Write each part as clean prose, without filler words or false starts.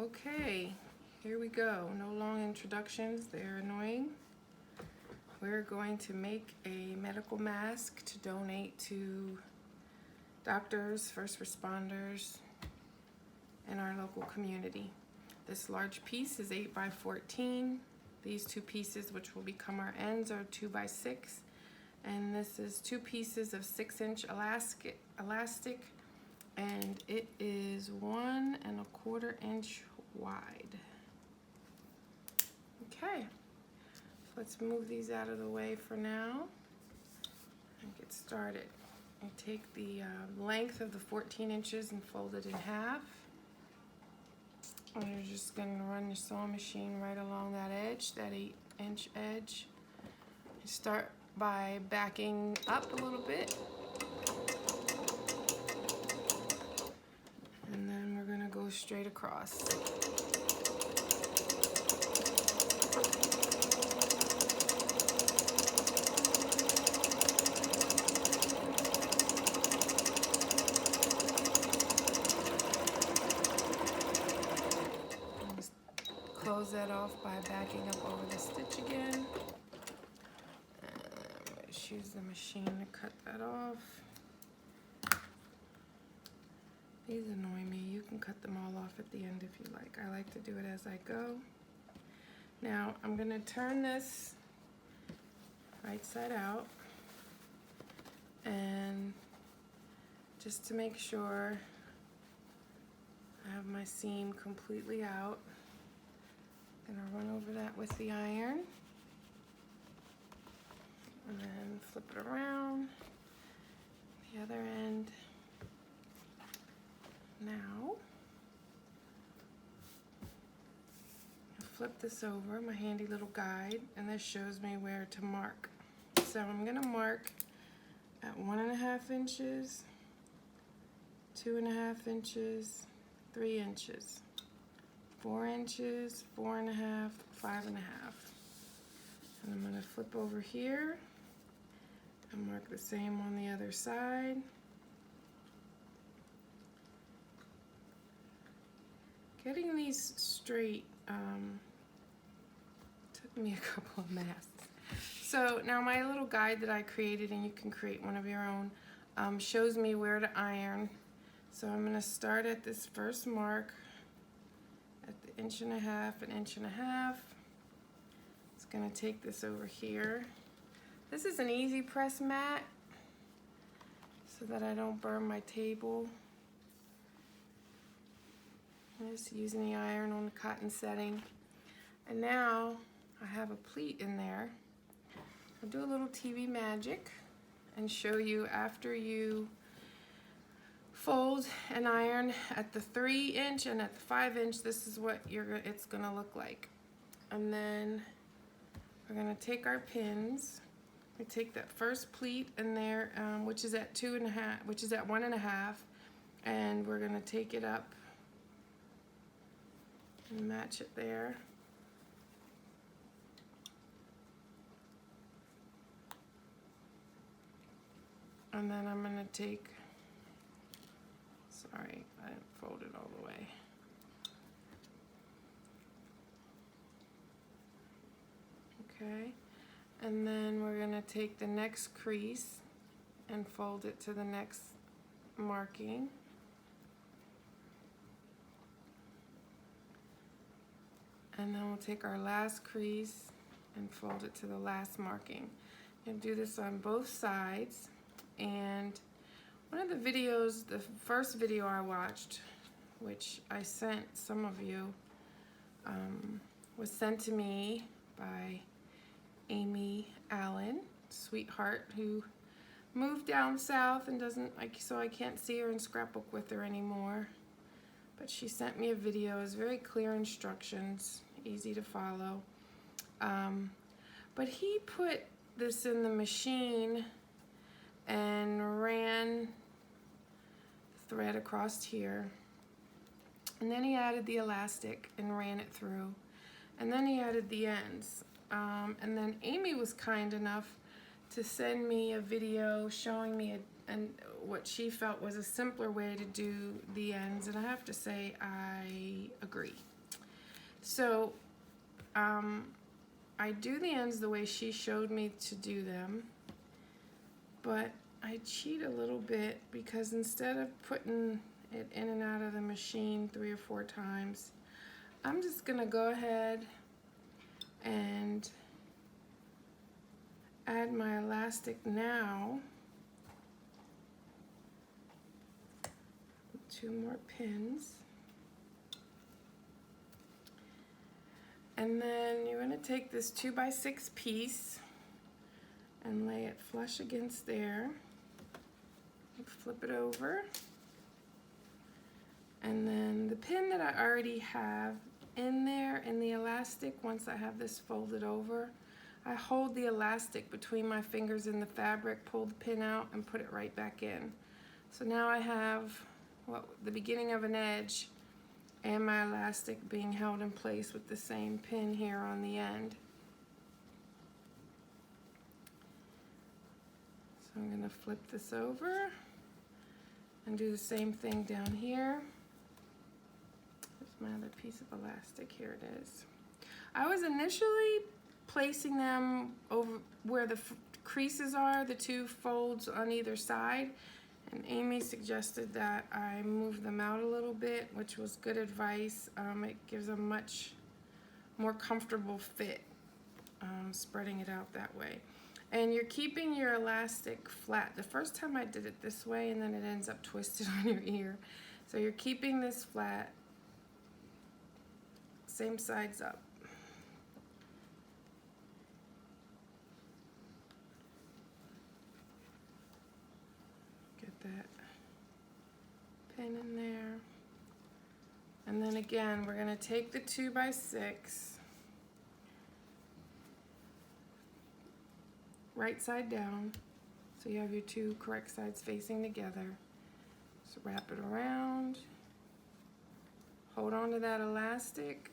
Okay, here we go. No long introductions, they're annoying. We're going to make a medical mask to donate to doctors, first responders, and our local community. This large piece is 8 by 14. These two pieces, which will become our ends, are 2 by 6. And this is 2 pieces of 6-inch elastic, and it is 1 1/4 inch wide. Okay, so let's move these out of the way for now and get started. I take the length of the 14 inches and fold it in half. And you're just going to run your sewing machine right along that edge, that 8-inch edge. You start by backing up a little bit. And then we're going to go straight across. Close that off by backing up over the stitch again. And I'm going to use the machine to cut that off. These annoy me. You can cut them all off at the end if you like. I like to do it as I go. Now I'm going to turn this right side out, and just to make sure I have my seam completely out, I'm going to run over that with the iron and then flip it around the other end. Now I flip this over, my handy little guide, and this shows me where to mark. So I'm going to mark at 1.5 inches, 2.5 inches, 3 inches, 4 inches, 4.5, 5.5. And I'm going to flip over here and mark the same on the other side. Getting these straight took me a couple of masks. So now my little guide that I created, and you can create one of your own, shows me where to iron. So I'm going to start at this first mark at the 1.5 inches, 1.5 inches. It's going to take this over here. This is an easy press mat so that I don't burn my table. I'm just using the iron on the cotton setting. And now I have a pleat in there. I'll do a little TV magic and show you after you fold and iron at the 3-inch and at the 5-inch, this is what it's gonna look like. And then we're gonna take our pins. We take that first pleat in there, which is at 2.5, which is at 1.5, and we're gonna take it up and match it there. And then I'm gonna take, sorry, I didn't fold it all the way. Okay, and then we're gonna take the next crease and fold it to the next marking. And then we'll take our last crease and fold it to the last marking. You'll do this on both sides. And one of the videos, the first video I watched, which I sent some of you, was sent to me by Amy Allen, sweetheart, who moved down south and doesn't, so I can't see her and scrapbook with her anymore. But she sent me a video. It was very clear instructions, easy to follow. But he put this in the machine and ran the thread across here. And then he added the elastic and ran it through. And then he added the ends. And then Amy was kind enough to send me a video showing me and what she felt was a simpler way to do the ends, and I have to say I agree. So I do the ends the way she showed me to do them, but I cheat a little bit because instead of putting it in and out of the machine 3 or 4 times, I'm just gonna go ahead and add my elastic now. 2 more pins. And then you're gonna take this 2x6 piece and lay it flush against there. Flip it over. And then the pin that I already have in there in the elastic, once I have this folded over, I hold the elastic between my fingers in the fabric, pull the pin out, and put it right back in. So now I have the beginning of an edge and my elastic being held in place with the same pin here on the end. So I'm going to flip this over and do the same thing down here. There's my other piece of elastic. Here it is. I was initially placing them over where the creases are, the 2 folds on either side, and Amy suggested that I move them out a little bit, which was good advice. It gives a much more comfortable fit, spreading it out that way. And you're keeping your elastic flat. The first time I did it this way, and then it ends up twisted on your ear. So you're keeping this flat, same sides up. Get that pin in there. And then again, we're gonna take the 2x6, right side down, so you have your 2 correct sides facing together. Just wrap it around, hold on to that elastic,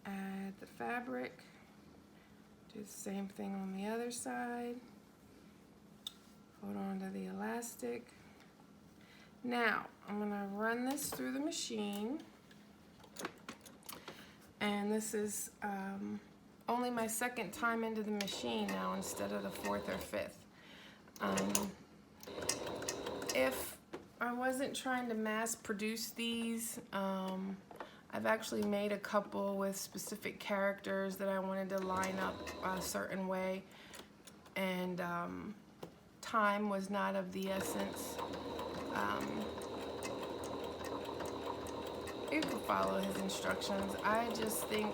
add the fabric, do the same thing on the other side, hold on to the elastic. Now I'm gonna run this through the machine, and this is only my 2nd time into the machine now instead of the 4th or 5th. If I wasn't trying to mass produce these, I've actually made a couple with specific characters that I wanted to line up a certain way, and time was not of the essence. You can follow his instructions. I just think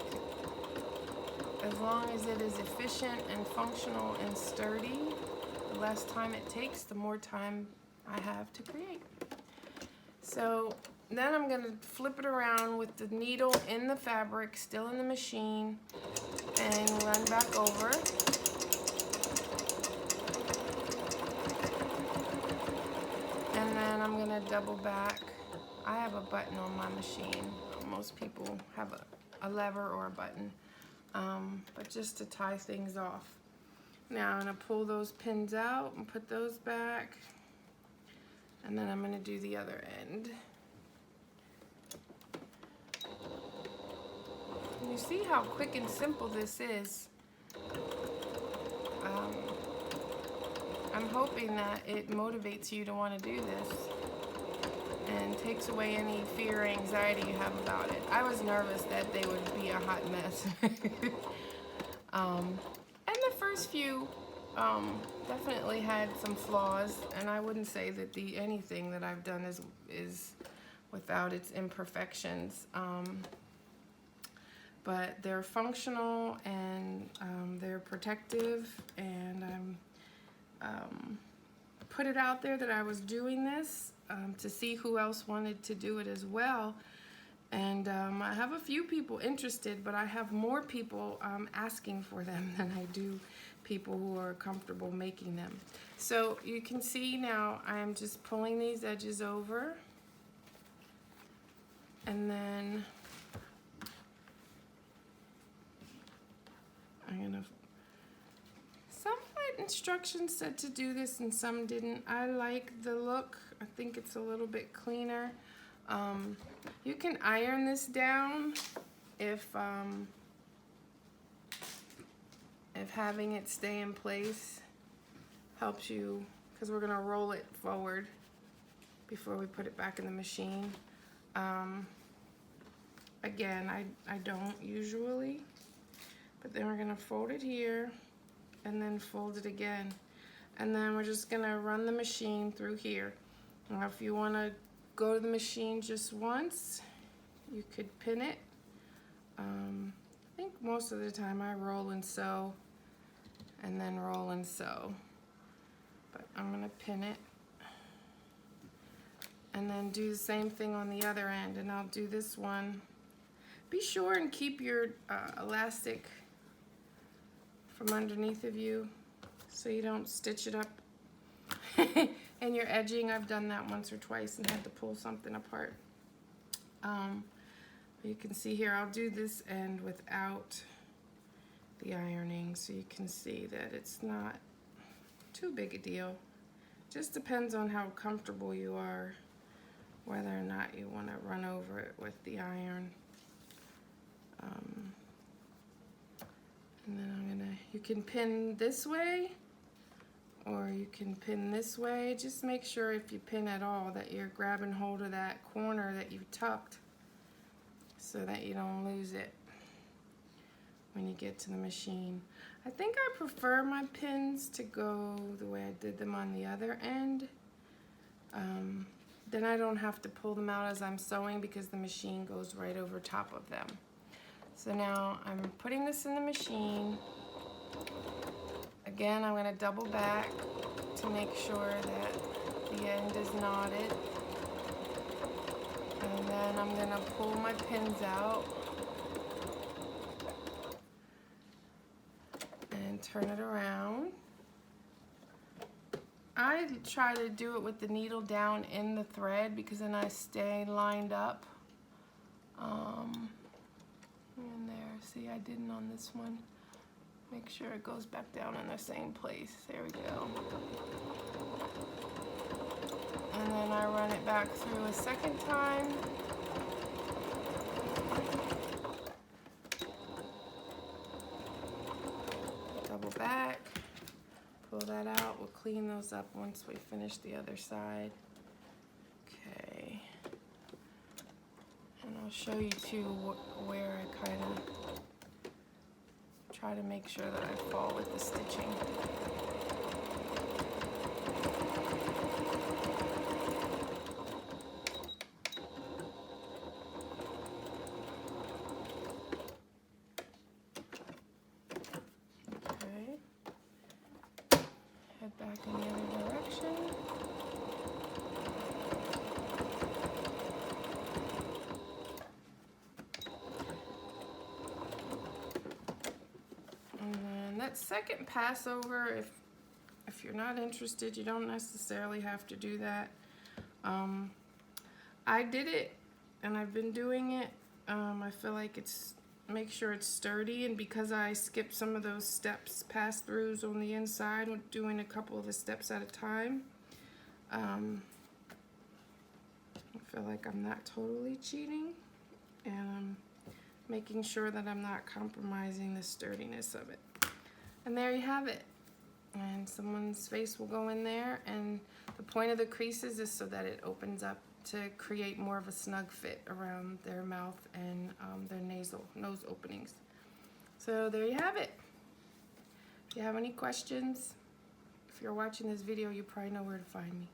as long as it is efficient and functional and sturdy, the less time it takes, the more time I have to create. So then I'm going to flip it around with the needle in the fabric, still in the machine, and run back over. And then I'm going to double back. I have a button on my machine. Most people have a lever or a button. But just to tie things off. Now I'm going to pull those pins out and put those back, and then I'm going to do the other end. And you see how quick and simple this is. I'm hoping that it motivates you to want to do this and takes away any fear or anxiety you have about it. I was nervous that they would be a hot mess. And the first few definitely had some flaws, and I wouldn't say that anything that I've done is without its imperfections. But they're functional, and they're protective, and put it out there that I was doing this to see who else wanted to do it as well. And I have a few people interested, but I have more people asking for them than I do people who are comfortable making them. So you can see now I'm just pulling these edges over, and then I'm gonna somewhat instructions said to do this and some didn't. I like the look. I think it's a little bit cleaner. You can iron this down if having it stay in place helps you, because we're gonna roll it forward before we put it back in the machine. Again, I don't usually, but then we're gonna fold it here and then fold it again. And then we're just gonna run the machine through here. Now, if you wanna go to the machine just once, you could pin it. I think most of the time I roll and sew and then roll and sew, but I'm gonna pin it and then do the same thing on the other end, and I'll do this one. Be sure and keep your elastic from underneath of you so you don't stitch it up and you're edging. I've done that once or twice and had to pull something apart. You can see here, I'll do this end without the ironing so you can see that it's not too big a deal. Just depends on how comfortable you are, whether or not you want to run over it with the iron. And then you can pin this way or you can pin this way. Just make sure if you pin at all that you're grabbing hold of that corner that you've tucked so that you don't lose it when you get to the machine. I think I prefer my pins to go the way I did them on the other end. Then I don't have to pull them out as I'm sewing because the machine goes right over top of them. So now I'm putting this in the machine. Again, I'm going to double back to make sure that the end is knotted. And then I'm going to pull my pins out and turn it around. I try to do it with the needle down in the thread because then I stay lined up. And there, see, I didn't on this one. Make sure it goes back down in the same place. There we go. And then I run it back through a second time. Double back, pull that out. We'll clean those up once we finish the other side. Okay. And I'll show you too where I kind of try to make sure that I fall with the stitching. Okay. Head back in the other direction. That second pass over, if you're not interested, you don't necessarily have to do that. I did it and I've been doing it. I feel like make sure it's sturdy, and because I skipped some of those steps, pass-throughs on the inside, doing a couple of the steps at a time, I feel like I'm not totally cheating, and I'm making sure that I'm not compromising the sturdiness of it. And there you have it. And someone's face will go in there, and the point of the creases is so that it opens up to create more of a snug fit around their mouth and their nose openings. So there you have it. If you have any questions, if you're watching this video, you probably know where to find me.